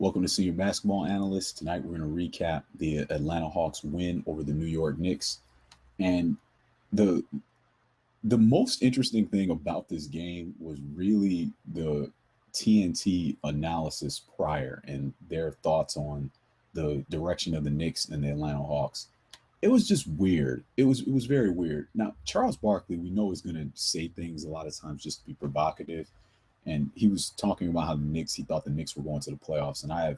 Welcome to Senior Basketball Analyst. Tonight we're going to recap the Atlanta Hawks win over the New York Knicks. And the the most interesting thing about this game was really the TNT analysis prior and their thoughts on the direction of the Knicks and the Atlanta Hawks. It was just weird. It was very weird. Now, Charles Barkley, we know, is going to say things a lot of times just to be provocative, and he was talking about how he thought the Knicks were going to the playoffs, and I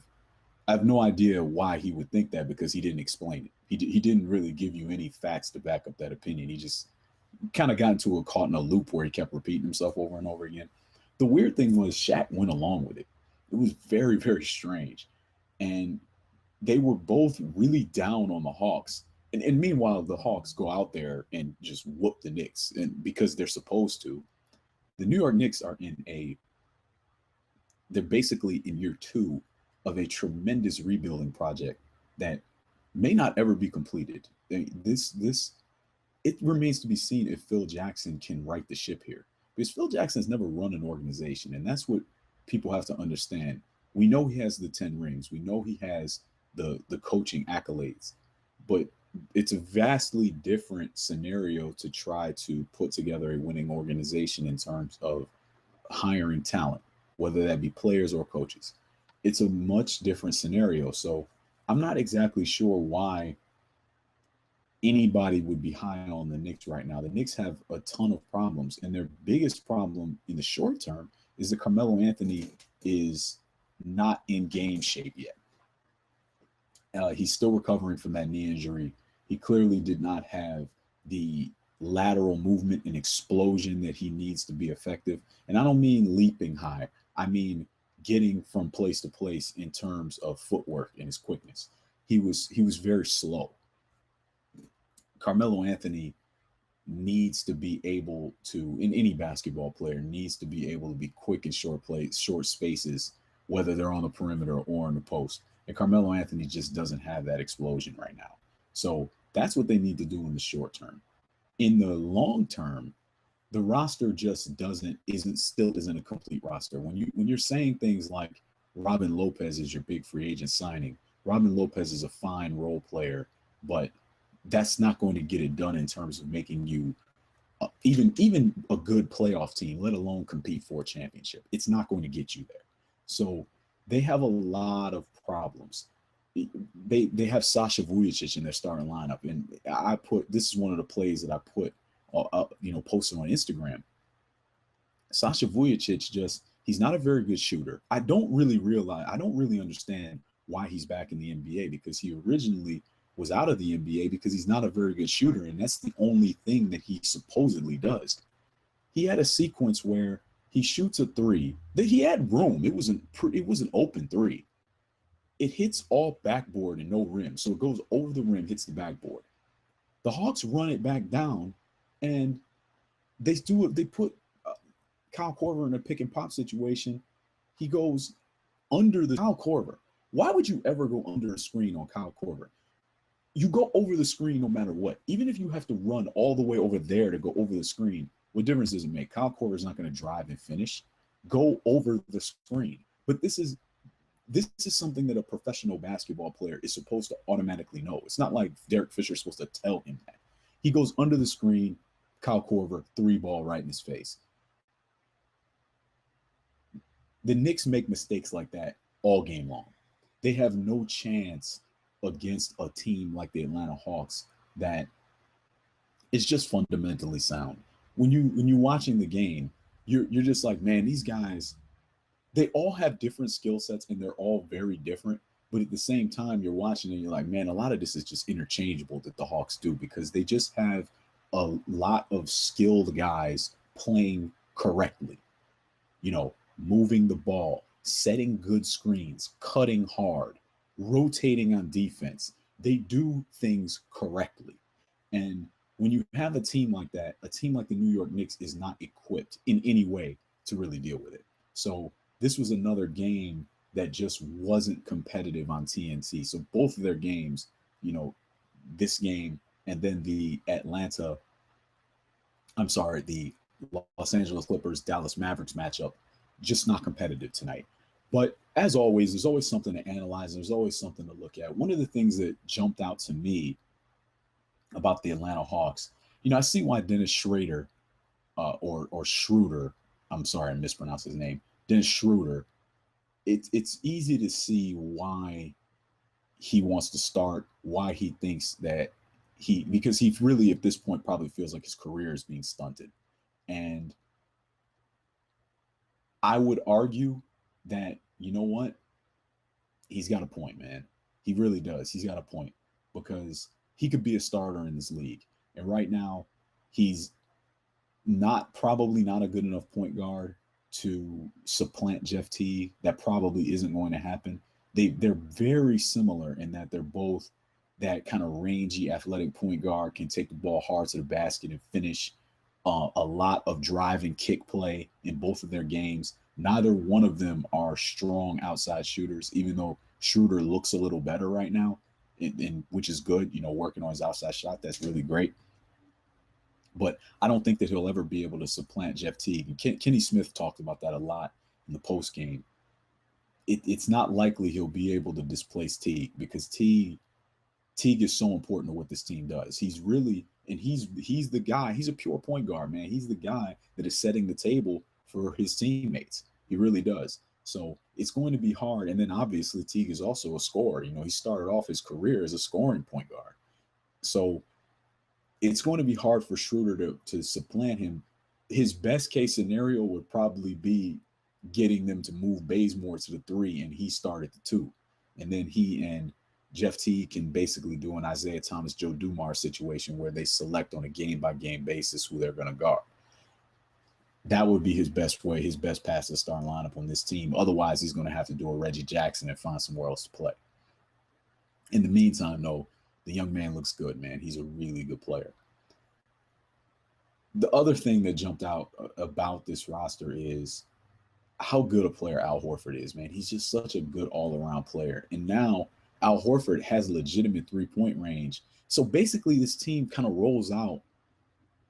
have no idea why he would think that because he didn't explain it. He didn't really give you any facts to back up that opinion. He just kind of got caught in a loop where he kept repeating himself over and over again. The weird thing was Shaq went along with it. It was very, very strange. And they were both really down on the Hawks. And meanwhile, the Hawks go out there and just whoop the Knicks, and because they're supposed to. The New York Knicks are they're basically in year two of a tremendous rebuilding project that may not ever be completed. It remains to be seen if Phil Jackson can right the ship here, because Phil Jackson has never run an organization, and that's what people have to understand. We know he has the 10 rings. We know he has the coaching accolades, but it's a vastly different scenario to try to put together a winning organization in terms of hiring talent, whether that be players or coaches. It's a much different scenario. So I'm not exactly sure why anybody would be high on the Knicks right now. The Knicks have a ton of problems, and their biggest problem in the short term is that Carmelo Anthony is not in game shape yet. He's still recovering from that knee injury. He clearly did not have the lateral movement and explosion that he needs to be effective. And I don't mean leaping high. I mean getting from place to place in terms of footwork and his quickness. He was very slow. Carmelo Anthony needs to be able to, in any basketball player, needs to be able to be quick in short spaces, whether they're on the perimeter or on the post. And Carmelo Anthony just doesn't have that explosion right now. So that's what they need to do in the short term. In the long term, the roster just isn't a complete roster. When you're saying things like Robin Lopez is your big free agent signing, Robin Lopez is a fine role player, but that's not going to get it done in terms of making you even a good playoff team, let alone compete for a championship. It's not going to get you there. So they have a lot of problems. They have Sasha Vujacic in their starting lineup, and this is one of the plays that I put posted on Instagram. Sasha Vujacic he's not a very good shooter. I don't really understand why he's back in the NBA, because he originally was out of the NBA because he's not a very good shooter, and that's the only thing that he supposedly does. He had a sequence where he shoots a three that he had room. It was an open three. It hits all backboard and no rim, so it goes over the rim, hits the backboard. The Hawks run it back down, and they do it. They put Kyle Korver in a pick and pop situation. He goes under the Kyle Korver. Why would you ever go under a screen on Kyle Korver? You go over the screen no matter what. Even if you have to run all the way over there to go over the screen, what difference does it make? Kyle Korver is not going to drive and finish. Go over the screen. But this is something that a professional basketball player is supposed to automatically know. It's not like Derek Fisher is supposed to tell him that. He goes under the screen, Kyle Korver, three ball right in his face. The Knicks make mistakes like that all game long. They have no chance against a team like the Atlanta Hawks that is just fundamentally sound. When you're watching the game, you're just like, man, these guys, they all have different skill sets and they're all very different. But at the same time, you're watching and you're like, man, a lot of this is just interchangeable that the Hawks do, because they just have a lot of skilled guys playing correctly. Moving the ball, setting good screens, cutting hard, rotating on defense. They do things correctly. And when you have a team like that, a team like the New York Knicks is not equipped in any way to really deal with it. So this was another game that just wasn't competitive on TNT. So both of their games, this game and then the Los Angeles Clippers, Dallas Mavericks matchup, just not competitive tonight. But as always, there's always something to analyze. There's always something to look at. One of the things that jumped out to me about the Atlanta Hawks, I see why Dennis Schrader, or Schroeder, I'm sorry, I mispronounced his name, Dennis Schroeder. It's easy to see why he wants to start, why he thinks that because he really at this point probably feels like his career is being stunted. And I would argue that, you know what? He's got a point, man. He really does. He's got a point because he could be a starter in this league. And right now, he's probably not a good enough point guard to supplant Jeff Teague. That probably isn't going to happen. They're very similar in that they're both that kind of rangy, athletic point guard, can take the ball hard to the basket and finish a lot of drive and kick play in both of their games. Neither one of them are strong outside shooters, even though Schroeder looks a little better right now, which is good. Working on his outside shot, that's really great. But I don't think that he'll ever be able to supplant Jeff Teague. And Kenny Smith talked about that a lot in the post game. It's not likely he'll be able to displace Teague because Teague is so important to what this team does. He's the guy. He's a pure point guard, man. He's the guy that is setting the table for his teammates. He really does. So it's going to be hard. And then obviously Teague is also a scorer. He started off his career as a scoring point guard. So it's going to be hard for Schroeder to supplant him. His best case scenario would probably be getting them to move Bazemore to the 3 and he started the 2. And then he and Jeff Teague can basically do an Isaiah Thomas, Joe Dumars situation where they select on a game-by-game basis who they're going to guard. That would be his best way, his best pass to start lineup on this team. Otherwise, he's going to have to do a Reggie Jackson and find somewhere else to play. In the meantime, though, the young man looks good, man. He's a really good player. The other thing that jumped out about this roster is how good a player Al Horford is, man. He's just such a good all-around player. And now Al Horford has legitimate three-point range. So basically this team kind of rolls out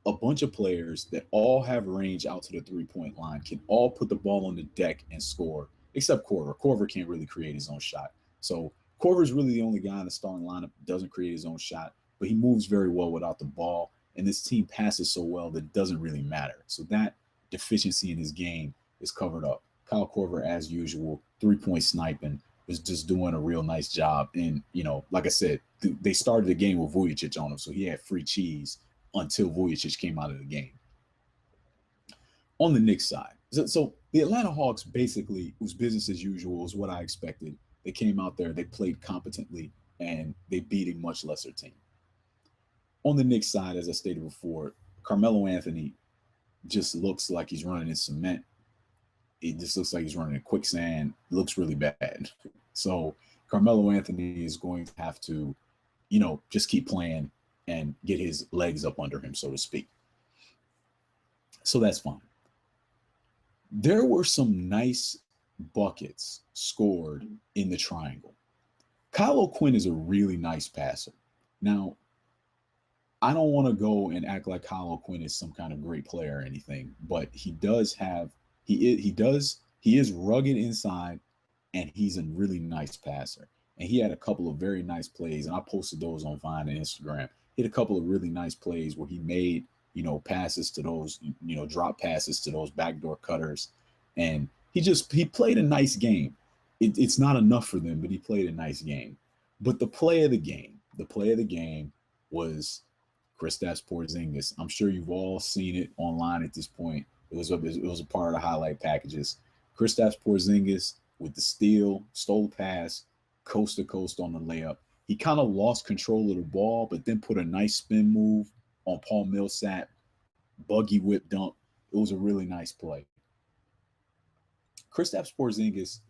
a bunch of players that all have range out to the three-point line, can all put the ball on the deck and score, except Korver. Korver can't really create his own shot. So Korver's really the only guy in the starting lineup that doesn't create his own shot, but he moves very well without the ball. And this team passes so well that it doesn't really matter. So that deficiency in his game is covered up. Kyle Korver, as usual, three-point sniping, was just doing a real nice job. And, like I said, they started the game with Vujicic on him, so he had free cheese until Vujicic came out of the game. On the Knicks side, so the Atlanta Hawks basically was business as usual, was what I expected. They came out there, they played competently, and they beat a much lesser team. On the Knicks side, as I stated before, Carmelo Anthony just looks like he's running in cement. It just looks like he's running in quicksand. It looks really bad. So Carmelo Anthony is going to have to, just keep playing and get his legs up under him, so to speak. So that's fine. There were some nice buckets scored in the triangle. Kyle O'Quinn is a really nice passer. Now, I don't want to go and act like Kyle O'Quinn is some kind of great player or anything, but he is rugged inside, and he's a really nice passer. And he had a couple of very nice plays, and I posted those on Vine and Instagram. He had a couple of really nice plays where he made, passes to those, drop passes to those backdoor cutters. And he played a nice game. It's not enough for them, but he played a nice game. But the play of the game was Kristaps Porzingis. I'm sure you've all seen it online at this point. It was a part of the highlight packages. Kristaps Porzingis with the steal, stole pass, coast to coast on the layup. He kind of lost control of the ball, but then put a nice spin move on Paul Millsap, buggy whip dunk. It was a really nice play. Kristaps Porzingis,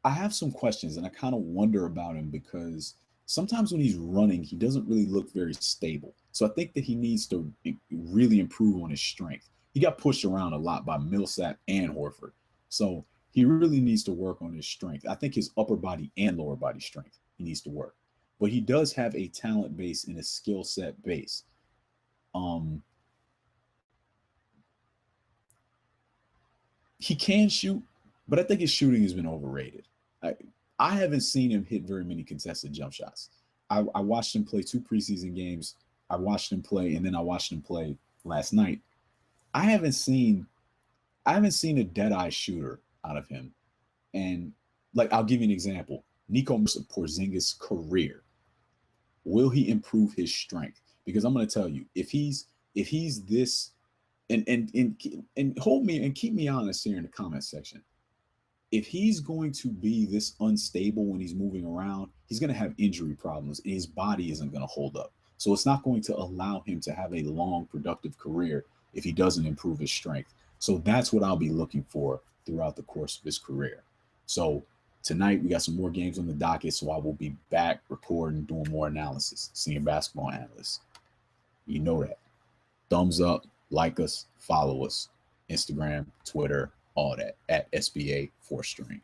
I have some questions, and I kind of wonder about him because sometimes when he's running, he doesn't really look very stable. So I think that he needs to really improve on his strength. He got pushed around a lot by Millsap and Horford. So he really needs to work on his strength. I think his upper body and lower body strength he needs to work. But he does have a talent base and a skill set base. He can shoot, but I think his shooting has been overrated. I, I haven't seen him hit very many contested jump shots. I watched him play 2 preseason games. I watched him play, and then I watched him play last night. I haven't seen I haven't seen a dead eye shooter out of him. And like I'll give you an example. Nico Porzingis' career. Will he improve his strength? Because I'm going to tell you, if he's this, and hold me and keep me honest here in the comment section. If he's going to be this unstable when he's moving around, he's going to have injury problems and his body isn't going to hold up. So it's not going to allow him to have a long, productive career if he doesn't improve his strength. So that's what I'll be looking for throughout the course of his career. So tonight we got some more games on the docket. So I will be back recording, doing more analysis. Senior basketball analyst. You know that. Thumbs up, like us, follow us, Instagram, Twitter, all that at SBA 4 String.